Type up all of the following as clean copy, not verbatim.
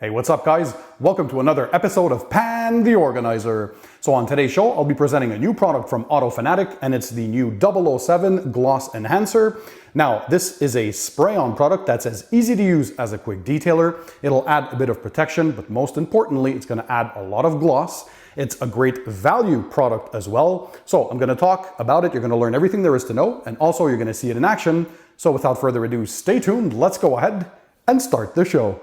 Hey, what's up guys? Welcome to another episode of Pan the Organizer. So on today's show, I'll be presenting a new product from Fanatic, and it's the new 007 Gloss Enhancer. Now, this is a spray-on product that's as easy to use as a quick detailer. It'll add a bit of protection, but most importantly, it's gonna add a lot of gloss. It's a great value product as well. So I'm gonna talk about it. You're gonna learn everything there is to know, and also you're gonna see it in action. So without further ado, stay tuned. Let's go ahead and start the show.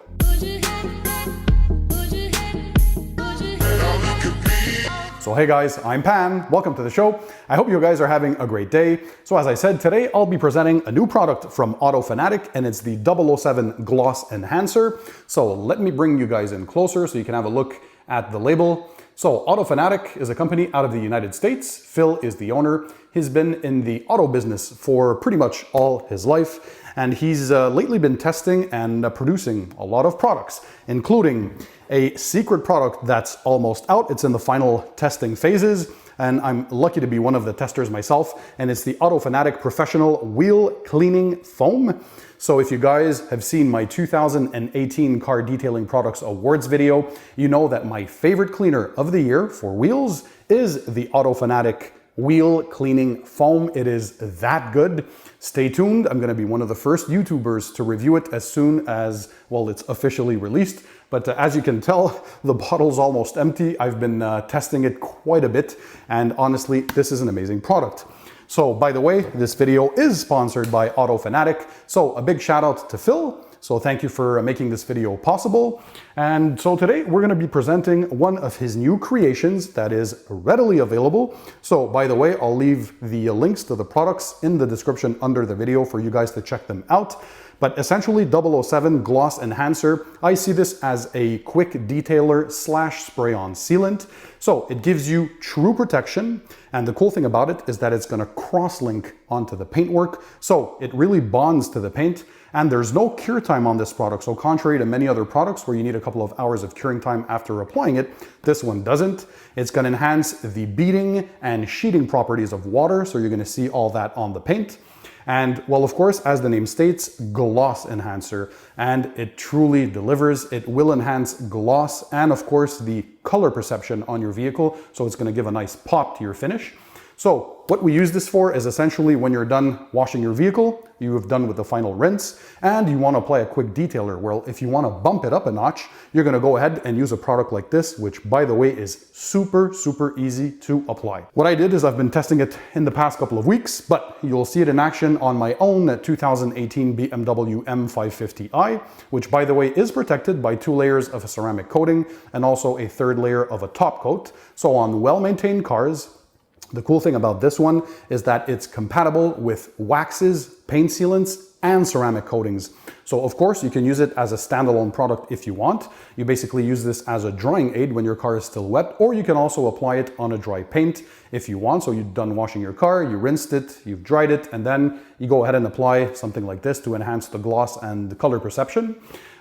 So hey guys, I'm Pan, welcome to the show. I hope you guys are having a great day. So as I said, today I'll be presenting a new product from Fanatic, and it's the 007 Gloss Enhancer. So let me bring you guys in closer so you can have a look at the label. So Fanatic is a company out of the United States. Phil is the owner. He's been in the auto business for pretty much all his life, and he's lately been testing and producing a lot of products, including a secret product that's almost out. It's in the final testing phases, and I'm lucky to be one of the testers myself, and it's the Fanatic Professional Wheel Cleaning Foam. So if you guys have seen my 2018 Car Detailing Products Awards video, you know that my favorite cleaner of the year for wheels is the Fanatic Wheel Cleaning Foam. It is that good. Stay tuned. I'm going to be one of the first YouTubers to review it as soon as, well, it's officially released. But as you can tell, the bottle's almost empty. I've been testing it quite a bit, and honestly, this is an amazing product. So by the way, this video is sponsored by Fanatic. So a big shout out to Phil. So thank you for making this video possible. And so today we're going to be presenting one of his new creations that is readily available. So by the way, I'll leave the links to the products in the description under the video for you guys to check them out. But essentially 007 Gloss Enhancer, I see this as a quick detailer slash spray-on sealant. So it gives you true protection. And the cool thing about it is that it's going to cross-link onto the paintwork. So it really bonds to the paint. And there's no cure time on this product. So contrary to many other products where you need a couple of hours of curing time after applying it, this one doesn't. It's going to enhance the beading and sheeting properties of water. So you're going to see all that on the paint. And well, of course, as the name states, gloss enhancer, and it truly delivers. It will enhance gloss and of course the color perception on your vehicle. So it's going to give a nice pop to your finish. So what we use this for is essentially when you're done washing your vehicle, you have done with the final rinse, and you want to apply a quick detailer. Well, if you want to bump it up a notch, you're going to go ahead and use a product like this, which by the way is super easy to apply. What I did is I've been testing it in the past couple of weeks, but you'll see it in action on my own 2018 BMW M550i, which by the way is protected by 2 layers of a ceramic coating and also a 3rd layer of a top coat. So on well-maintained cars, the cool thing about this one is that it's compatible with waxes, paint sealants, and ceramic coatings. So of course you can use it as a standalone product if you want. You basically use this as a drying aid when your car is still wet, or you can also apply it on a dry paint if you want. So you're done washing your car, you rinsed it, you've dried it, and then you go ahead and apply something like this to enhance the gloss and the color perception.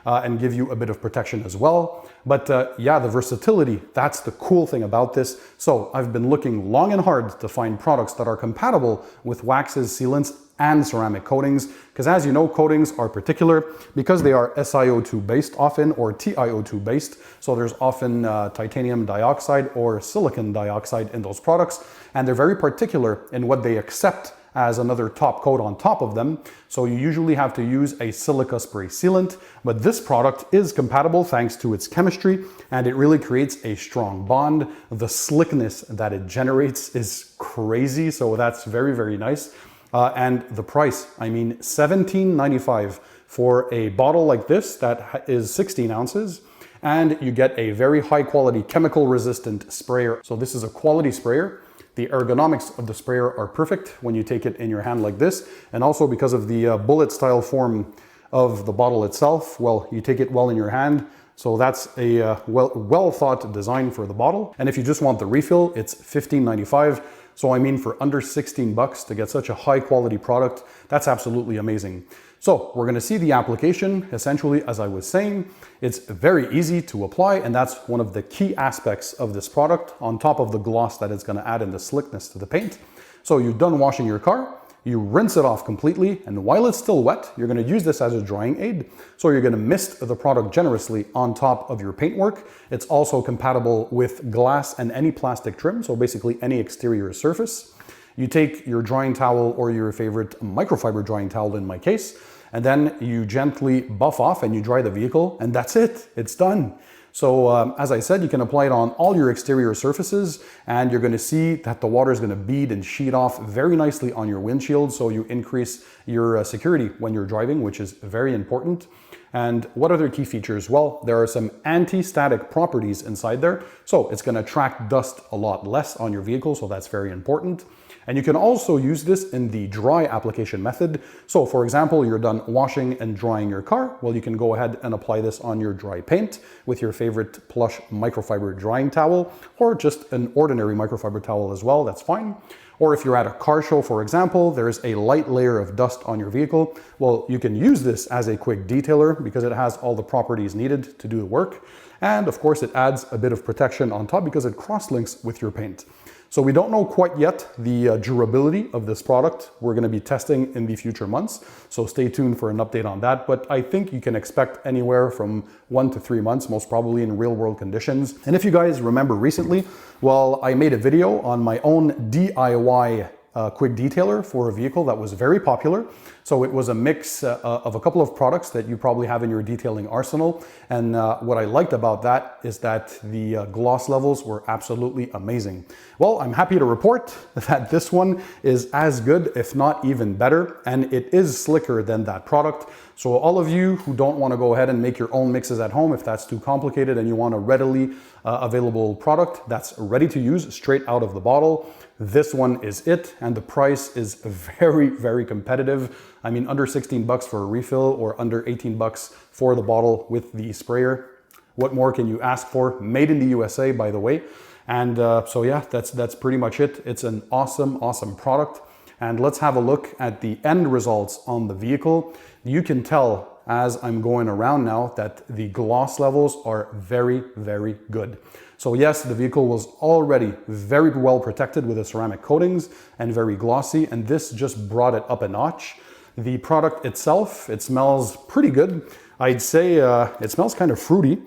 And give you a bit of protection as well. But yeah, the versatility, that's the cool thing about this. So I've been looking long and hard to find products that are compatible with waxes, sealants, and ceramic coatings. Because as you know, coatings are particular because they are SiO2 based often, or TiO2 based. So there's often titanium dioxide or silicon dioxide in those products. And they're very particular in what they accept as another top coat on top of them. So you usually have to use a silica spray sealant, but this product is compatible thanks to its chemistry, and it really creates a strong bond. The slickness that it generates is crazy, so that's very nice. And the price, I mean, $17.95 for a bottle like this that is 16 ounces. And you get a very high quality chemical resistant sprayer. So this is a quality sprayer. The ergonomics of the sprayer are perfect when you take it in your hand like this. And also because of the bullet style form of the bottle itself, well, you take it well in your hand. So that's a well thought design for the bottle. And if you just want the refill, it's $15.95. So I mean, for under 16 bucks to get such a high quality product, that's absolutely amazing. So we're gonna see the application. Essentially, as I was saying, it's very easy to apply, and that's one of the key aspects of this product, on top of the gloss that it's gonna add and the slickness to the paint. So you're done washing your car, you rinse it off completely, and while it's still wet, you're going to use this as a drying aid. So you're going to mist the product generously on top of your paintwork. It's also compatible with glass and any plastic trim, so basically any exterior surface. You take your drying towel or your favorite microfiber drying towel in my case, and then you gently buff off and you dry the vehicle, and that's it. It's done. So as I said, you can apply it on all your exterior surfaces, and you're going to see that the water is going to bead and sheet off very nicely on your windshield, so you increase your security when you're driving, which is very important. And what other key features? Well, there are some anti-static properties inside there, so it's going to attract dust a lot less on your vehicle, so that's very important. And you can also use this in the dry application method. So for example, you're done washing and drying your car. Well, you can go ahead and apply this on your dry paint with your favorite plush microfiber drying towel, or just an ordinary microfiber towel as well, that's fine. Or if you're at a car show, for example, there's a light layer of dust on your vehicle. Well, you can use this as a quick detailer because it has all the properties needed to do the work. And of course, it adds a bit of protection on top because it cross-links with your paint. So we don't know quite yet the durability of this product. We're going to be testing in the future months, so stay tuned for an update on that. But I think you can expect anywhere from 1 to 3 months, most probably in real world conditions. And if you guys remember recently, well, I made a video on my own DIY quick detailer for a vehicle that was very popular. So it was a mix of a couple of products that you probably have in your detailing arsenal. And what I liked about that is that the gloss levels were absolutely amazing. Well, I'm happy to report that this one is as good, if not even better, and it is slicker than that product. So all of you who don't want to go ahead and make your own mixes at home, if that's too complicated and you want a readily available product that's ready to use straight out of the bottle, this one is it, and the price is very, very competitive. I mean, under 16 bucks for a refill or under 18 bucks for the bottle with the sprayer. What more can you ask for? Made in the USA, by the way. And so yeah, that's pretty much it. It's an awesome, awesome product. And let's have a look at the end results on the vehicle. You can tell as I'm going around now that the gloss levels are very, very good. So yes, the vehicle was already very well protected with the ceramic coatings and very glossy, and this just brought it up a notch. The product itself, it smells pretty good. I'd say it smells kind of fruity,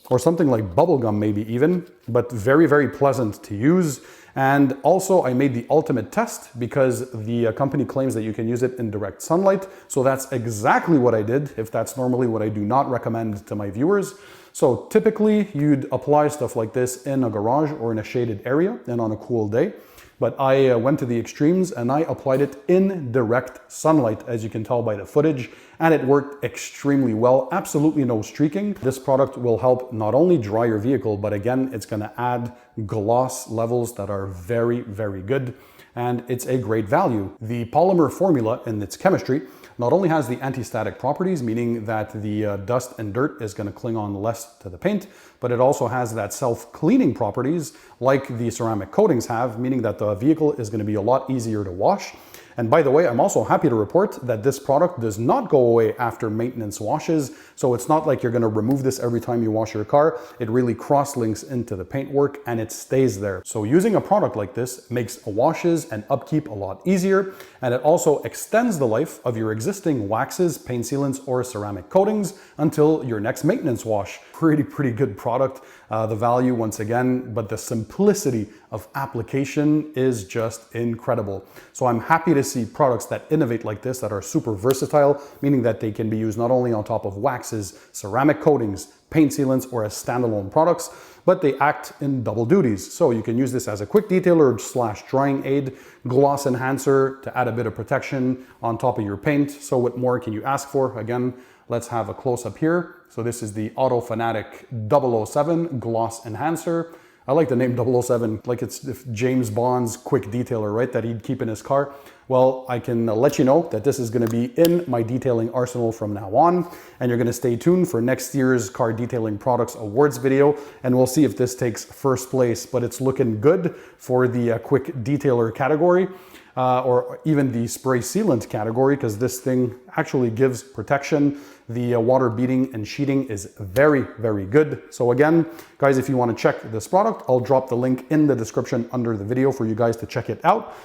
or something like bubblegum maybe even, but very, very pleasant to use. And also I made the ultimate test because the company claims that you can use it in direct sunlight. So that's exactly what I did, if that's normally what I do not recommend to my viewers. So typically you'd apply stuff like this in a garage or in a shaded area and on a cool day. But I went to the extremes and I applied it in direct sunlight, as you can tell by the footage, and it worked extremely well. Absolutely no streaking. This product will help not only dry your vehicle, but again, it's gonna add gloss levels that are very, very good. And it's a great value. The polymer formula and its chemistry not only has the anti-static properties, meaning that the dust and dirt is going to cling on less to the paint, but it also has that self-cleaning properties like the ceramic coatings have, meaning that the vehicle is going to be a lot easier to wash. And by the way, I'm also happy to report that this product does not go away after maintenance washes. So it's not like you're going to remove this every time you wash your car. It really cross-links into the paintwork and it stays there. So using a product like this makes washes and upkeep a lot easier. And it also extends the life of your existing waxes, paint sealants, or ceramic coatings until your next maintenance wash. Pretty good product. The value once again, but the simplicity of application is just incredible. So I'm happy to see products that innovate like this, that are super versatile, meaning that they can be used not only on top of waxes, ceramic coatings, paint sealants, or as standalone products, but they act in double duties. So you can use this as a quick detailer / drying aid, gloss enhancer to add a bit of protection on top of your paint. So what more can you ask for? Again, let's have a close up here. So this is the Fanatic 007 Gloss Enhancer. I like the name 007, like it's James Bond's quick detailer, right, that he'd keep in his car. Well, I can let you know that this is going to be in my detailing arsenal from now on, and you're going to stay tuned for next year's Car Detailing Products Awards video, and we'll see if this takes first place, but it's looking good for the quick detailer category. Or even the spray sealant category, because this thing actually gives protection. The water beading and sheeting is very, very good. So again, guys, if you want to check this product, I'll drop the link in the description under the video for you guys to check it out.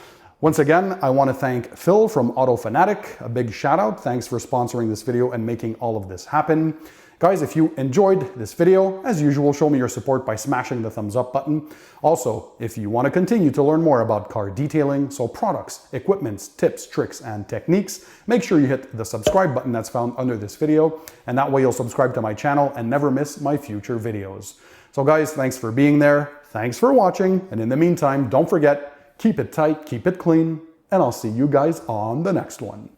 Once again, I want to thank Phil from Fanatic. A big shout out. Thanks for sponsoring this video and making all of this happen. Guys, if you enjoyed this video, as usual, show me your support by smashing the thumbs up button. Also, if you want to continue to learn more about car detailing, so products, equipments, tips, tricks, and techniques, make sure you hit the subscribe button that's found under this video, and that way you'll subscribe to my channel and never miss my future videos. So guys, thanks for being there, thanks for watching, and in the meantime, don't forget, keep it tight, keep it clean, and I'll see you guys on the next one.